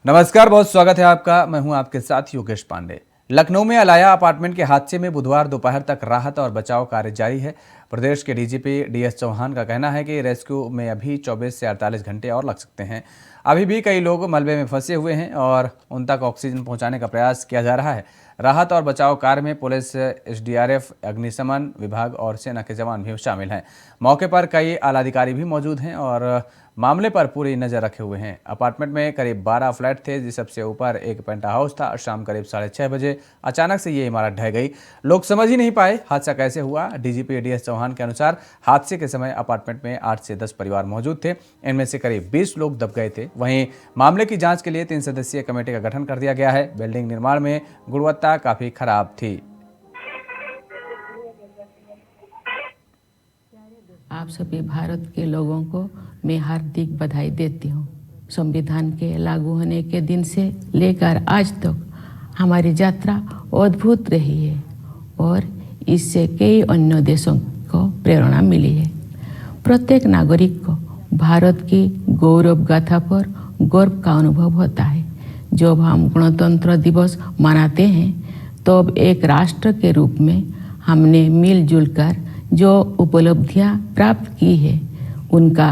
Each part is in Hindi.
नमस्कार, बहुत स्वागत है आपका। मैं हूं आपके साथ योगेश पांडे। लखनऊ में अलाया अपार्टमेंट के हादसे में बुधवार दोपहर तक राहत और बचाव कार्य जारी है। प्रदेश के डीजीपी डीएस चौहान का कहना है कि रेस्क्यू में अभी 24 से 48 घंटे और लग सकते हैं। अभी भी कई लोग मलबे में फंसे हुए हैं और उन तक ऑक्सीजन पहुंचाने का प्रयास किया जा रहा है। राहत और बचाव कार्य में पुलिस, एसडीआरएफ, अग्निशमन विभाग और सेना के जवान भी शामिल हैं। मौके पर कई आलाधिकारी भी मौजूद हैं और मामले पर पूरी नजर रखे हुए हैं। अपार्टमेंट में करीब 12 फ्लैट थे, जिस सबसे ऊपर एक पेंट हाउस था। शाम करीब 6:30 बजे अचानक से ये इमारत ढह गई। लोग समझ ही नहीं पाए हादसा कैसे हुआ। डीजीपी डीएस चौहान के अनुसार हादसे के समय अपार्टमेंट में 8 से 10 परिवार मौजूद थे। इनमें से करीब 20 लोग दब गए थे। वहीं मामले की जांच के लिए 3 सदस्यीय कमेटी का गठन कर दिया गया है। बिल्डिंग निर्माण में गुणवत्ता काफी खराब थी। आप सभी भारत के लोगों को मैं हार्दिक बधाई देती हूँ। संविधान के लागू होने के दिन से लेकर आज तक हमारी यात्रा अद्भुत रही है और इससे कई अन्य देशों को प्रेरणा मिली है। प्रत्येक नागरिक को भारत की गौरव गाथा पर गर्व का अनुभव होता है। जब हम गणतंत्र दिवस मनाते हैं तब एक राष्ट्र के रूप में हमने मिलजुल कर जो उपलब्धियां प्राप्त की है उनका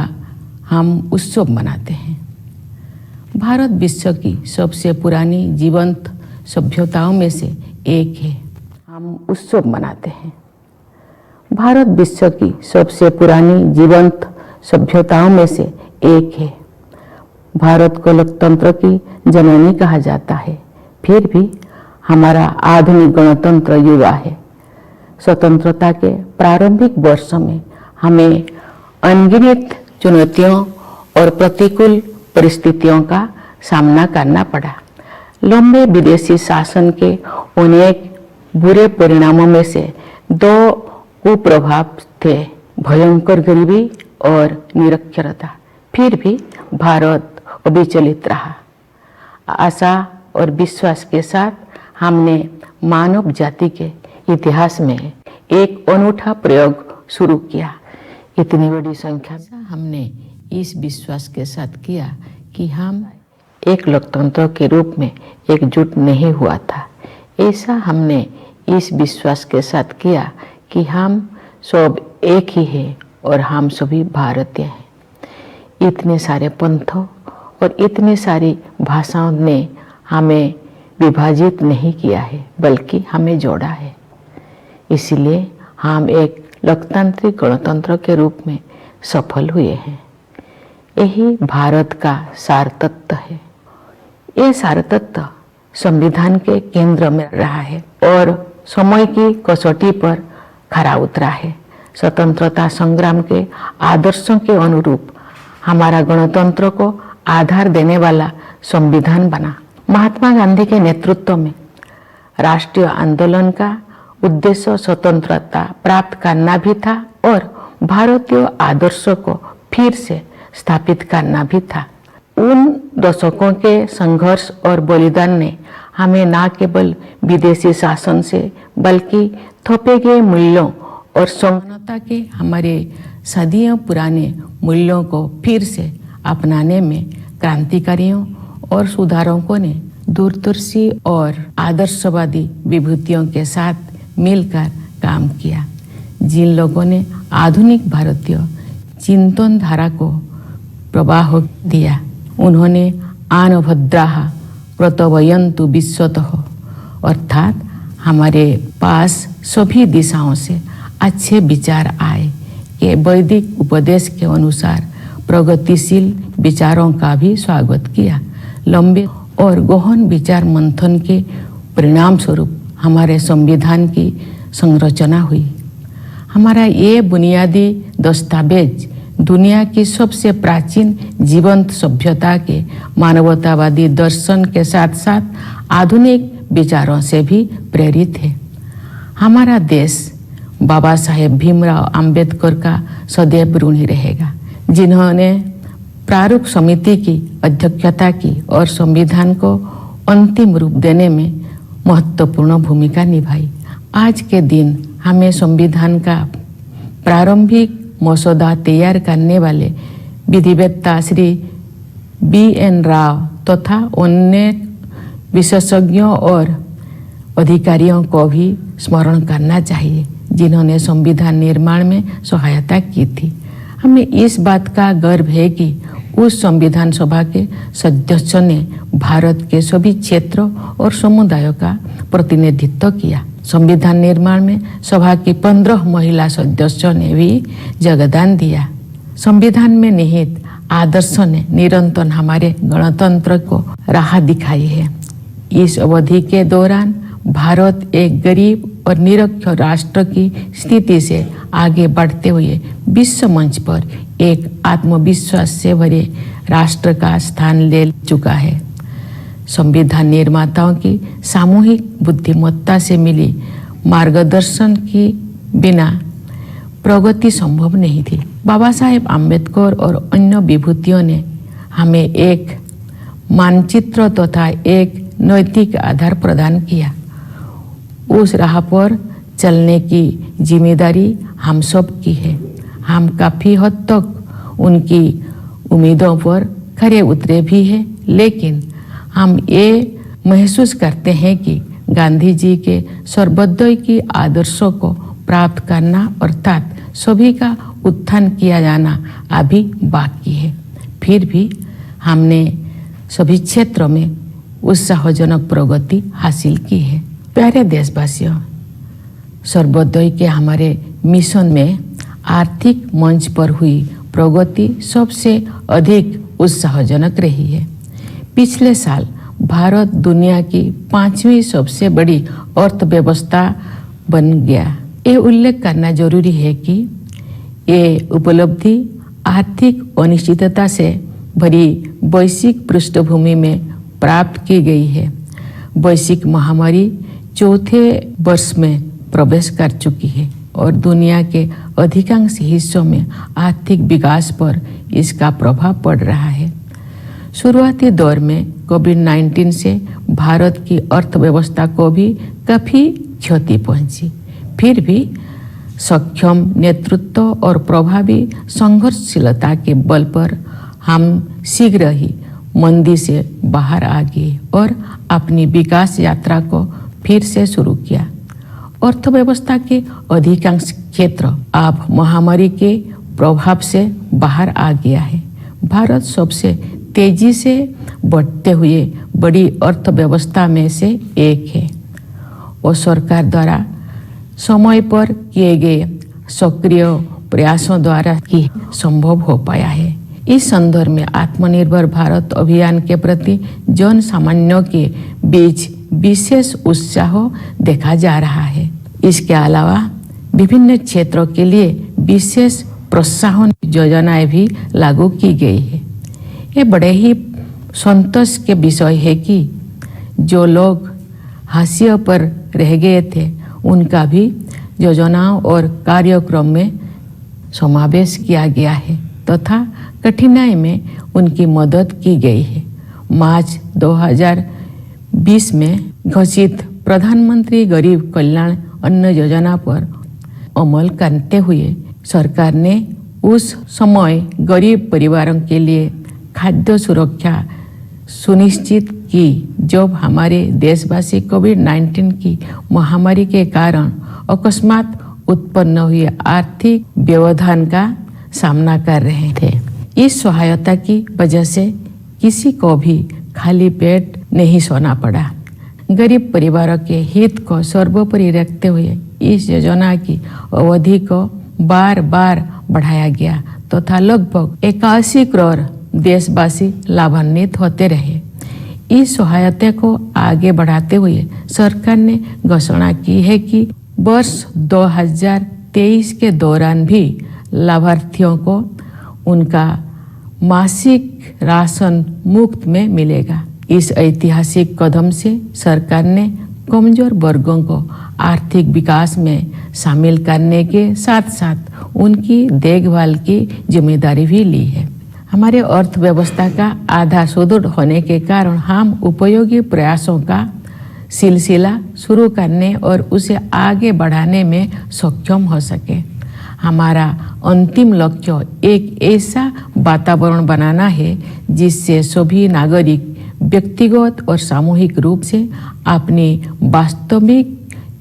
हम उत्सव मनाते हैं। भारत विश्व की सबसे पुरानी जीवंत सभ्यताओं में से एक है। हम उत्सव मनाते हैं। भारत विश्व की सबसे पुरानी जीवंत सभ्यताओं में से एक है। भारत को लोकतंत्र की जननी कहा जाता है, फिर भी हमारा आधुनिक गणतंत्र युवा है। स्वतंत्रता के प्रारंभिक वर्षों में हमें अनगिनत चुनौतियों और प्रतिकूल परिस्थितियों का सामना करना पड़ा। लंबे विदेशी शासन के अनेक बुरे परिणामों में से 2 कुप्रभाव थे, भयंकर गरीबी और निरक्षरता। फिर भी भारत अविचलित रहा। आशा और विश्वास के साथ हमने मानव जाति के इतिहास में एक अनूठा प्रयोग शुरू किया। इतनी बड़ी संख्या में हमने इस विश्वास के साथ किया कि हम एक लोकतंत्र के रूप में एकजुट नहीं हुआ था। ऐसा हमने इस विश्वास के साथ किया कि हम सब एक ही हैं और हम सभी भारतीय हैं। इतने सारे पंथों और इतनी सारी भाषाओं ने हमें विभाजित नहीं किया है, बल्कि हमें जोड़ा है। इसलिए हम एक लोकतांत्रिक गणतंत्र के रूप में सफल हुए हैं। यही भारत का सार तत्व है। ये सार तत्व संविधान के केंद्र में रहा है और समय की कसौटी पर खरा उतरा है। स्वतंत्रता संग्राम के आदर्शों के अनुरूप हमारा गणतंत्र को आधार देने वाला संविधान बना। महात्मा गांधी के नेतृत्व में राष्ट्रीय आंदोलन का उद्देश्य स्वतंत्रता प्राप्त करना भी था और भारतीय आदर्शों को फिर से स्थापित करना भी था। उन दशकों के संघर्ष और बलिदान ने हमें न केवल विदेशी शासन से बल्कि थोपे गए मूल्यों और संगठनता के हमारे सदियों पुराने मूल्यों को फिर से अपनाने में क्रांतिकारियों और सुधारकों ने दूरदर्शी और आदर्शवादी विभूतियों के साथ मिलकर काम किया। जिन लोगों ने आधुनिक भारतीय चिंतन धारा को प्रवाह दिया, उन्होंने आन भद्राः प्रतवयन्तु विश्वतः, अर्थात हमारे पास सभी दिशाओं से अच्छे विचार आए कि वैदिक उपदेश के अनुसार प्रगतिशील विचारों का भी स्वागत किया। लंबे और गहन विचार मंथन के परिणाम स्वरूप हमारे संविधान की संरचना हुई। हमारा ये बुनियादी दस्तावेज दुनिया की सबसे प्राचीन जीवंत सभ्यता के मानवतावादी दर्शन के साथ साथ आधुनिक विचारों से भी प्रेरित है। हमारा देश बाबा साहेब भीमराव अंबेडकर का सदैव ऋणी रहेगा, जिन्होंने प्रारूप समिति की अध्यक्षता की और संविधान को अंतिम रूप देने में महत्वपूर्ण भूमिका निभाई। आज के दिन हमें संविधान का प्रारंभिक मसौदा तैयार करने वाले विधिवेत्ता श्री BN राव तथा अन्य विशेषज्ञों और अधिकारियों को भी स्मरण करना चाहिए जिन्होंने संविधान निर्माण में सहायता की थी। हमें इस बात का गर्व है कि उस संविधान सभा के सदस्यों ने भारत के सभी क्षेत्रों और समुदायों का प्रतिनिधित्व किया। संविधान निर्माण में सभा की 15 महिला सदस्यों ने भी योगदान दिया। संविधान में निहित आदर्शों ने निरंतर हमारे गणतंत्र को राह दिखाई है। इस अवधि के दौरान भारत एक गरीब और निरक्षर राष्ट्र की स्थिति से आगे बढ़ते हुए विश्व मंच पर एक आत्मविश्वास से भरे राष्ट्र का स्थान ले चुका है। संविधान निर्माताओं की सामूहिक बुद्धिमत्ता से मिली मार्गदर्शन की बिना प्रगति संभव नहीं थी। बाबा साहेब आम्बेडकर और अन्य विभूतियों ने हमें एक मानचित्र तथा एक नैतिक आधार प्रदान किया। उस राह पर चलने की जिम्मेदारी हम सब की है। हम काफ़ी हद तक उनकी उम्मीदों पर खरे उतरे भी हैं, लेकिन हम ये महसूस करते हैं कि गांधी जी के सर्वोदय की आदर्शों को प्राप्त करना अर्थात सभी का उत्थान किया जाना अभी बाकी है। फिर भी हमने सभी क्षेत्रों में उत्साहजनक प्रगति हासिल की है। प्यारे देशवासियों, सर्वोदय के हमारे मिशन में आर्थिक मंच पर हुई प्रगति सबसे अधिक उत्साहजनक रही है। पिछले साल भारत दुनिया की 5वीं सबसे बड़ी अर्थव्यवस्था बन गया। ये उल्लेख करना जरूरी है कि ये उपलब्धि आर्थिक अनिश्चितता से भरी वैश्विक पृष्ठभूमि में प्राप्त की गई है। वैश्विक महामारी चौथे वर्ष में प्रवेश कर चुकी है और दुनिया के अधिकांश हिस्सों में आर्थिक विकास पर इसका प्रभाव पड़ रहा है। शुरुआती दौर में कोविड-19 से भारत की अर्थव्यवस्था को भी काफ़ी क्षति पहुंची। फिर भी सक्षम नेतृत्व और प्रभावी संघर्षशीलता के बल पर हम शीघ्र ही मंदी से बाहर आ गए और अपनी विकास यात्रा को फिर से शुरू किया। अर्थव्यवस्था के अधिकांश क्षेत्र अब महामारी के प्रभाव से बाहर आ गया है। भारत सबसे तेजी से बढ़ते हुए बड़ी अर्थव्यवस्था में से एक है और सरकार द्वारा समय पर किए गए सक्रिय प्रयासों द्वारा ही संभव हो पाया है। इस संदर्भ में आत्मनिर्भर भारत अभियान के प्रति जन सामान्यों के बीच विशेष उत्साह देखा जा रहा है। इसके अलावा विभिन्न क्षेत्रों के लिए विशेष प्रोत्साहन योजनाएं भी लागू की गई है। ये बड़े ही संतोष के विषय है कि जो लोग हाशिए पर रह गए थे उनका भी योजनाओं और कार्यक्रम में समावेश किया गया है तथा कठिनाई में उनकी मदद की गई है। मार्च 2020 में घोषित प्रधानमंत्री गरीब कल्याण अन्न योजना पर अमल करते हुए सरकार ने उस समय गरीब परिवारों के लिए खाद्य सुरक्षा सुनिश्चित की जब हमारे देशवासी कोविड-19 की महामारी के कारण अकस्मात उत्पन्न हुए आर्थिक व्यवधान का सामना कर रहे थे। इस सहायता की वजह से किसी को भी खाली पेट नहीं सोना पड़ा। गरीब परिवारों के हित को सर्वोपरि रखते हुए इस योजना की अवधि को बार बार बढ़ाया गया तथा लगभग 81 करोड़ देशवासी लाभान्वित होते रहे। इस सहायता को आगे बढ़ाते हुए सरकार ने घोषणा की है कि वर्ष 2023 के दौरान भी लाभार्थियों को उनका मासिक राशन मुफ्त में मिलेगा। इस ऐतिहासिक कदम से सरकार ने कमजोर वर्गों को आर्थिक विकास में शामिल करने के साथ साथ उनकी देखभाल की जिम्मेदारी भी ली है। हमारे अर्थव्यवस्था का आधार सुदृढ़ होने के कारण हम उपयोगी प्रयासों का सिलसिला शुरू करने और उसे आगे बढ़ाने में सक्षम हो सके। हमारा अंतिम लक्ष्य एक ऐसा वातावरण बनाना है जिससे सभी नागरिक व्यक्तिगत और सामूहिक रूप से अपनी वास्तविक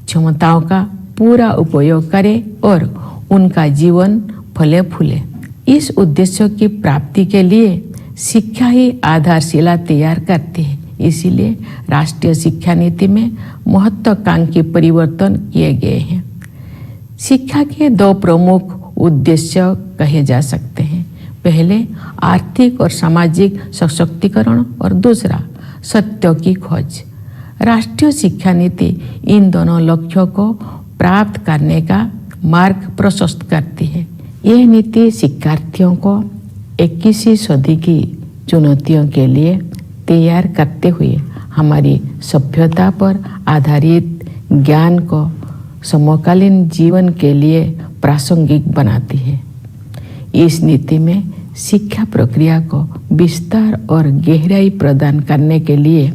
क्षमताओं का पूरा उपयोग करें और उनका जीवन फले फूले। इस उद्देश्य की प्राप्ति के लिए शिक्षा ही आधारशिला तैयार करती है। इसीलिए राष्ट्रीय शिक्षा नीति में महत्वाकांक्षी परिवर्तन किए गए हैं। शिक्षा के दो प्रमुख उद्देश्य कहे जा सकते हैं। पहले आर्थिक और सामाजिक सशक्तिकरण और दूसरा सत्य की खोज। राष्ट्रीय शिक्षा नीति इन दोनों लक्ष्यों को प्राप्त करने का मार्ग प्रशस्त करती है। यह नीति शिक्षार्थियों को 21वीं सदी की चुनौतियों के लिए तैयार करते हुए हमारी सभ्यता पर आधारित ज्ञान को समकालीन जीवन के लिए प्रासंगिक बनाती है। इस नीति में शिक्षा प्रक्रिया को विस्तार और गहराई प्रदान करने के लिए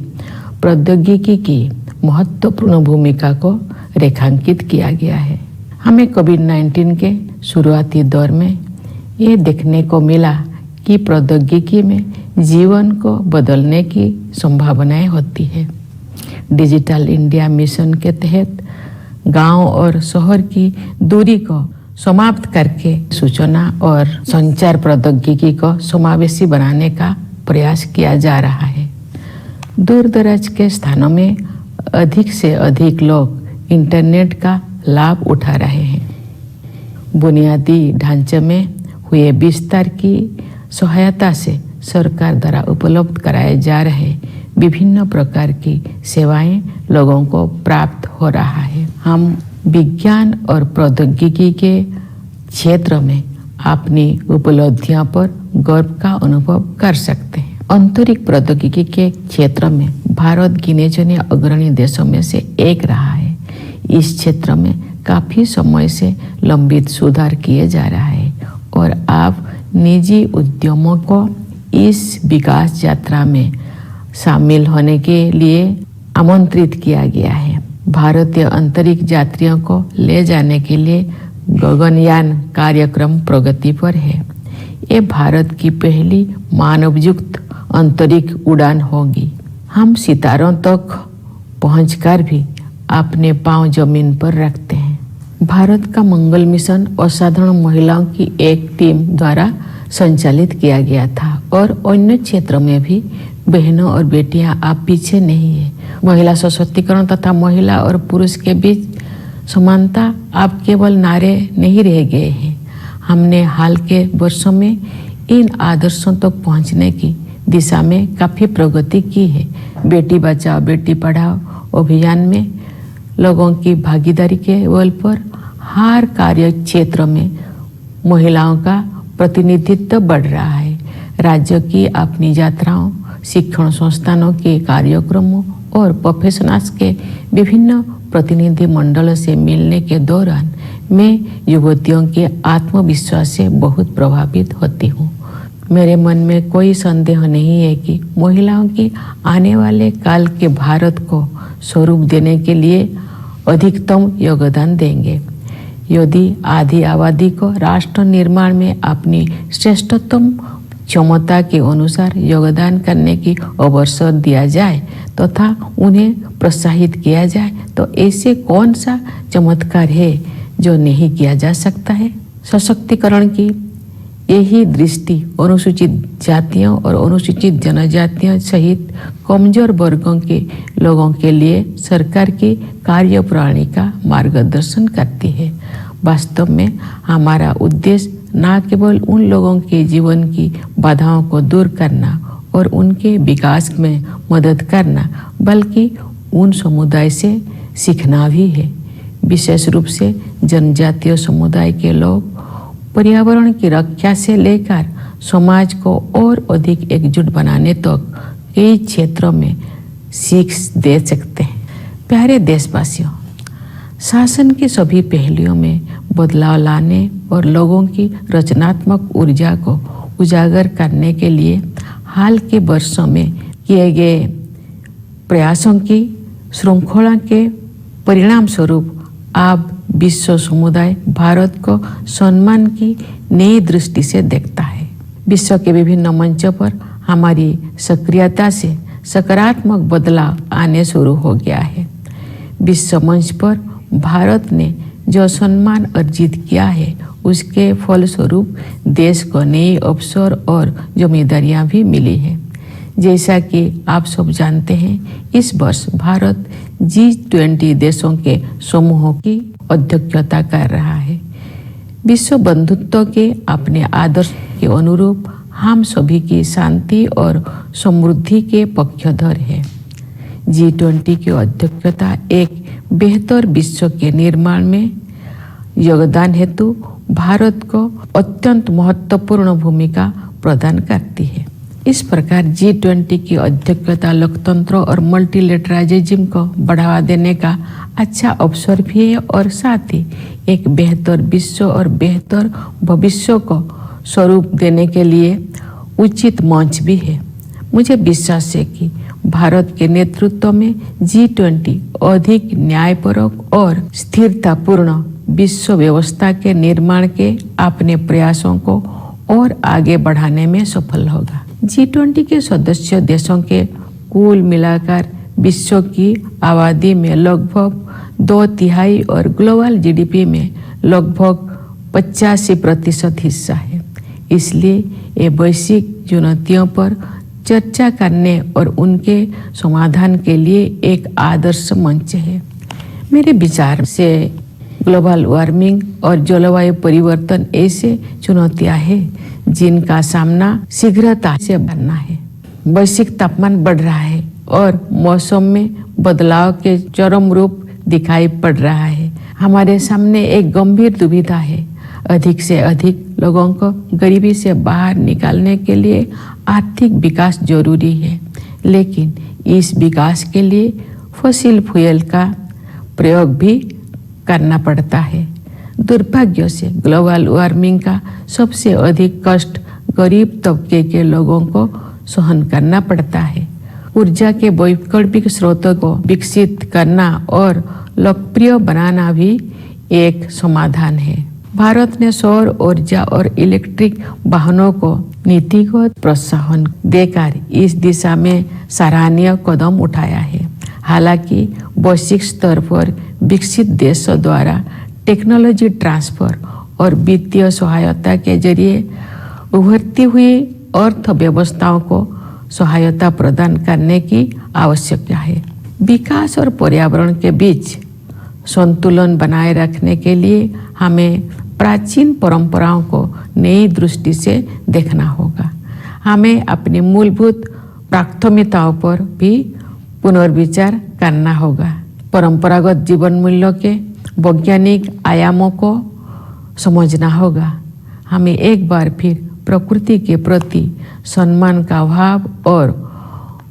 प्रौद्योगिकी की महत्वपूर्ण भूमिका को रेखांकित किया गया है। हमें कोविड-19 के शुरुआती दौर में ये देखने को मिला कि प्रौद्योगिकी में जीवन को बदलने की संभावनाएं होती है। डिजिटल इंडिया मिशन के तहत गांव और शहर की दूरी को समाप्त करके सूचना और संचार प्रौद्योगिकी को समावेशी बनाने का प्रयास किया जा रहा है। दूर दराज के स्थानों में अधिक से अधिक लोग इंटरनेट का लाभ उठा रहे हैं। बुनियादी ढांचे में हुए विस्तार की सहायता से सरकार द्वारा उपलब्ध कराए जा रहे विभिन्न प्रकार की सेवाएं लोगों को प्राप्त हो रहा है। हम विज्ञान और प्रौद्योगिकी के क्षेत्र में अपनी उपलब्धियों पर गर्व का अनुभव कर सकते हैं। अंतरिक्ष प्रौद्योगिकी के क्षेत्र में भारत गिने चुने अग्रणी देशों में से एक रहा है। इस क्षेत्र में काफी समय से लंबित सुधार किए जा रहा है और अब निजी उद्यमों को इस विकास यात्रा में शामिल होने के लिए आमंत्रित किया गया है। भारतीय अंतरिक्ष यात्रियों को ले जाने के लिए गगनयान कार्यक्रम प्रगति पर है। ये भारत की पहली मानवयुक्त अंतरिक्ष उड़ान होगी। हम सितारों तक पहुंचकर भी अपने पांव जमीन पर रखते हैं। भारत का मंगल मिशन असाधारण महिलाओं की एक टीम द्वारा संचालित किया गया था और अन्य क्षेत्रों में भी बहनों और बेटियां आप पीछे नहीं है। महिला सशक्तिकरण तथा महिला और पुरुष के बीच समानता अब केवल नारे नहीं रह गए हैं। हमने हाल के वर्षों में इन आदर्शों तक पहुंचने की दिशा में काफी प्रगति की है। बेटी बचाओ बेटी पढ़ाओ अभियान में लोगों की भागीदारी के बल पर हर कार्य क्षेत्र में महिलाओं का प्रतिनिधित्व बढ़ रहा है। राज्य की अपनी यात्राओं, शिक्षण संस्थानों के कार्यक्रमों और प्रोफेशनल्स के विभिन्न प्रतिनिधि मंडलों से मिलने के दौरान मैं युवतियों के आत्मविश्वास से बहुत प्रभावित होती हूँ। मेरे मन में कोई संदेह नहीं है कि महिलाओं की आने वाले काल के भारत को स्वरूप देने के लिए अधिकतम योगदान देंगे। यदि आधी आबादी को राष्ट्र निर्माण में अपनी श्रेष्ठतम क्षमता के अनुसार योगदान करने की अवसर दिया जाए तथा उन्हें प्रोत्साहित किया जाए तो ऐसे कौन सा चमत्कार है जो नहीं किया जा सकता है। सशक्तिकरण की यही दृष्टि अनुसूचित जातियों और अनुसूचित जनजातियों सहित कमजोर वर्गों के लोगों के लिए सरकार की कार्यप्रणाली का मार्गदर्शन करती है। वास्तव में हमारा उद्देश्य न केवल उन लोगों के जीवन की बाधाओं को दूर करना और उनके विकास में मदद करना बल्कि उन समुदाय से सीखना भी है। विशेष रूप से जनजातीय समुदाय के लोग पर्यावरण की रक्षा से लेकर समाज को और अधिक एकजुट बनाने तक कई क्षेत्रों में सीख दे सकते हैं। प्यारे देशवासियों, शासन के सभी पहलुओं में बदलाव लाने और लोगों की रचनात्मक ऊर्जा को उजागर करने के लिए हाल के वर्षों में किए गए प्रयासों की श्रृंखला के परिणाम स्वरूप अब विश्व समुदाय भारत को सम्मान की नई दृष्टि से देखता है। विश्व के विभिन्न मंचों पर हमारी सक्रियता से सकारात्मक बदलाव आने शुरू हो गया है। विश्व मंच पर भारत ने जो सम्मान अर्जित किया है, उसके फलस्वरूप देश को नए अवसर और जिम्मेदारियां भी मिली हैं। जैसा कि आप सब जानते हैं, इस वर्ष भारत G20 देशों के समूहों की अध्यक्षता कर रहा है। विश्व बंधुत्व के अपने आदर्श के अनुरूप हम सभी की शांति और समृद्धि के पक्षधर हैं। G20 की अध्यक्षता एक बेहतर विश्व के निर्माण में योगदान हेतु भारत को अत्यंत महत्वपूर्ण भूमिका प्रदान करती है। इस प्रकार G20 की अध्यक्षता लोकतंत्र और मल्टीलेटरलिज्म को बढ़ावा देने का अच्छा अवसर भी है और साथ ही एक बेहतर विश्व और बेहतर भविष्य को स्वरूप देने के लिए उचित मंच भी है। मुझे विश्वास है कि भारत के नेतृत्व में G20 अधिक न्यायपरक और स्थिरतापूर्ण विश्व व्यवस्था के निर्माण के अपने प्रयासों को और आगे बढ़ाने में सफल होगा। G20 के सदस्य देशों के कुल मिलाकर विश्व की आबादी में लगभग 2/3 और ग्लोबल GDP में लगभग 85% हिस्सा है। इसलिए ये वैश्विक चुनौतियों पर चर्चा करने और उनके समाधान के लिए एक आदर्श मंच है। मेरे विचार से ग्लोबल वार्मिंग और जलवायु परिवर्तन ऐसे चुनौतियां हैं जिनका सामना शीघ्रता से करना है। वैश्विक तापमान बढ़ रहा है और मौसम में बदलाव के चरम रूप दिखाई पड़ रहा है। हमारे सामने एक गंभीर दुविधा है। अधिक से अधिक लोगों को गरीबी से बाहर निकालने के लिए आर्थिक विकास जरूरी है, लेकिन इस विकास के लिए फॉसिल फ्यूल का प्रयोग भी करना पड़ता है। दुर्भाग्य से ग्लोबल वार्मिंग का सबसे अधिक कष्ट गरीब तबके के लोगों को सहन करना पड़ता है। ऊर्जा के वैकल्पिक स्रोतों को विकसित करना और लोकप्रिय बनाना भी एक समाधान है। भारत ने सौर ऊर्जा और इलेक्ट्रिक वाहनों को नीतिगत प्रोत्साहन देकर इस दिशा में सराहनीय कदम उठाया है। हालांकि वैश्विक स्तर पर विकसित देशों द्वारा टेक्नोलॉजी ट्रांसफर और वित्तीय सहायता के जरिए उभरती हुई अर्थव्यवस्थाओं को सहायता प्रदान करने की आवश्यकता है। विकास और पर्यावरण के बीच संतुलन बनाए रखने के लिए हमें प्राचीन परंपराओं को नई दृष्टि से देखना होगा। हमें अपनी मूलभूत प्राथमिकताओं पर भी पुनर्विचार करना होगा। परंपरागत जीवन मूल्यों के वैज्ञानिक आयामों को समझना होगा। हमें एक बार फिर प्रकृति के प्रति सम्मान का भाव और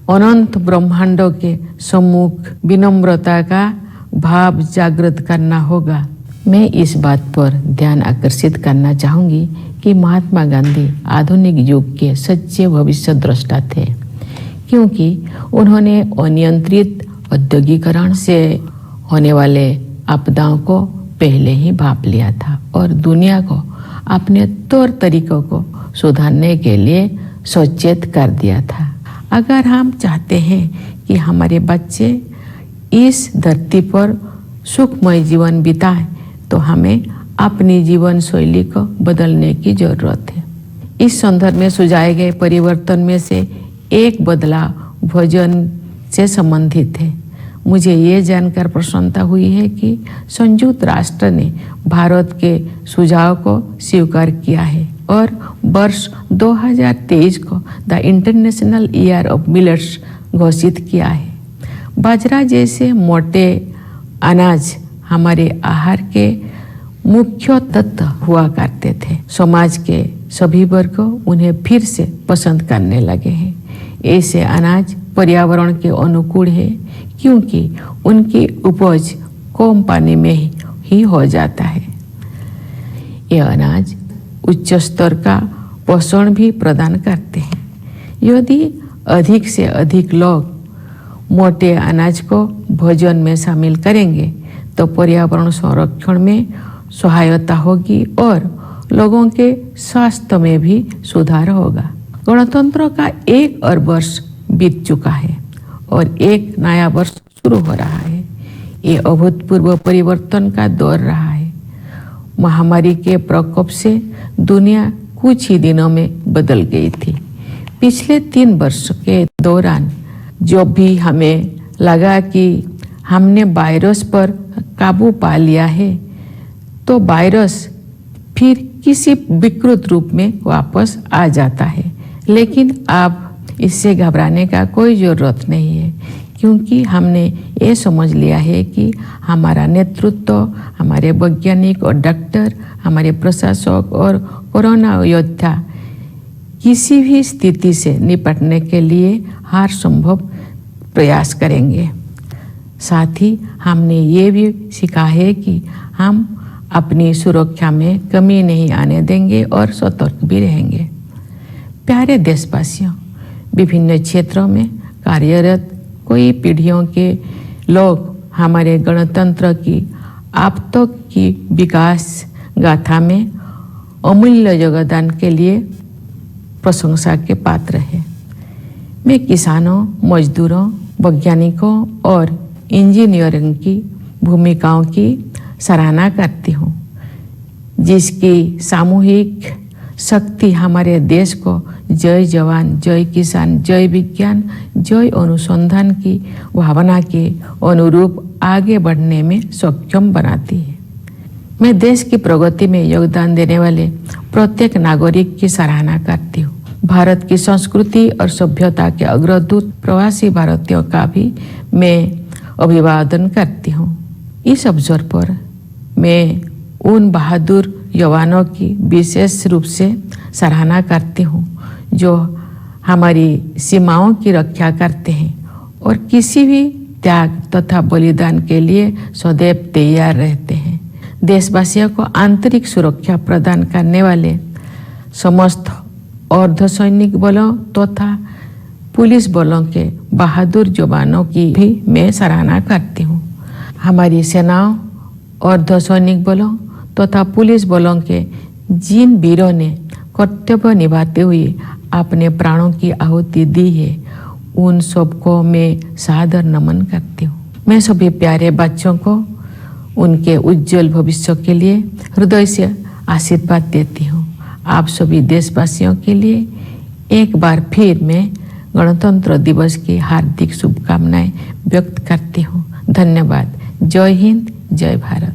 अनंत ब्रह्मांडों के सम्मुख विनम्रता का भाव जागृत करना होगा। मैं इस बात पर ध्यान आकर्षित करना चाहूँगी कि महात्मा गांधी आधुनिक युग के सच्चे भविष्य द्रष्टा थे, क्योंकि उन्होंने अनियंत्रित औद्योगिकरण से होने वाले आपदाओं को पहले ही भांप लिया था और दुनिया को अपने तौर तरीकों को सुधारने के लिए सचेत कर दिया था। अगर हम चाहते हैं कि हमारे बच्चे इस धरती पर सुखमय जीवन बिताएं, तो हमें अपनी जीवन शैली को बदलने की जरूरत है। इस संदर्भ में सुझाए गए परिवर्तन में से एक बदलाव भोजन से संबंधित है। मुझे ये जानकर प्रसन्नता हुई है कि संयुक्त राष्ट्र ने भारत के सुझाव को स्वीकार किया है और वर्ष 2023 को the international year of millets घोषित किया है। बाजरा जैसे मोटे अनाज हमारे आहार के मुख्य तत्व हुआ करते थे। समाज के सभी वर्ग उन्हें फिर से पसंद करने लगे हैं। ऐसे अनाज पर्यावरण के अनुकूल है, क्योंकि उनकी उपज कम पानी में ही हो जाता है। ये अनाज उच्च स्तर का पोषण भी प्रदान करते हैं। यदि अधिक से अधिक लोग मोटे अनाज को भोजन में शामिल करेंगे तो पर्यावरण संरक्षण में सहायता होगी और लोगों के स्वास्थ्य में भी सुधार होगा। गणतंत्र का 1 अरब वर्ष बीत चुका है। और एक नया वर्ष शुरू हो रहा है। ये अभूतपूर्व परिवर्तन का दौर रहा है। महामारी के प्रकोप से दुनिया कुछ ही दिनों में बदल गई थी। पिछले 3 वर्ष के दौरान जो भी हमें लगा कि हमने वायरस पर काबू पा लिया है, तो वायरस फिर किसी विकृत रूप में वापस आ जाता है। लेकिन अब इससे घबराने का कोई ज़रूरत नहीं है, क्योंकि हमने ये समझ लिया है कि हमारा नेतृत्व, हमारे वैज्ञानिक और डॉक्टर, हमारे प्रशासक और कोरोना योद्धा किसी भी स्थिति से निपटने के लिए हर संभव प्रयास करेंगे। साथ ही हमने ये भी सीखा है कि हम अपनी सुरक्षा में कमी नहीं आने देंगे और सतर्क भी रहेंगे। प्यारे देशवासियों, विभिन्न क्षेत्रों में कार्यरत कई पीढ़ियों के लोग हमारे गणतंत्र की अब तक की विकास गाथा में अमूल्य योगदान के लिए प्रशंसा के पात्र है। मैं किसानों, मजदूरों, वैज्ञानिकों और इंजीनियरों की भूमिकाओं की सराहना करती हूँ, जिसकी सामूहिक शक्ति हमारे देश को जय जवान, जय किसान, जय विज्ञान, जय अनुसंधान की भावना के अनुरूप आगे बढ़ने में सक्षम बनाती है। मैं देश की प्रगति में योगदान देने वाले प्रत्येक नागरिक की सराहना करती हूँ। भारत की संस्कृति और सभ्यता के अग्रदूत प्रवासी भारतीयों का भी मैं अभिवादन करती हूँ। इस अवसर पर मैं उन बहादुर जवानों की विशेष रूप से सराहना करती हूँ जो हमारी सीमाओं की रक्षा करते हैं और किसी भी त्याग तथा बलिदान के लिए सदैव तैयार रहते हैं। देशवासियों को आंतरिक सुरक्षा प्रदान करने वाले समस्त अर्धसैनिक बलों तथा पुलिस बलों के बहादुर जवानों की भी मैं सराहना करती हूँ। हमारी सेनाओं, अर्धसैनिक बलों तथा पुलिस बलों के जिन वीरों ने कर्तव्य निभाते हुए अपने प्राणों की आहुति दी है, उन सबको मैं सादर नमन करती हूँ। मैं सभी प्यारे बच्चों को उनके उज्जवल भविष्य के लिए हृदय से आशीर्वाद देती हूँ। आप सभी देशवासियों के लिए एक बार फिर मैं गणतंत्र दिवस की हार्दिक शुभकामनाएं व्यक्त करती हूँ। धन्यवाद। जय हिंद, जय भारत।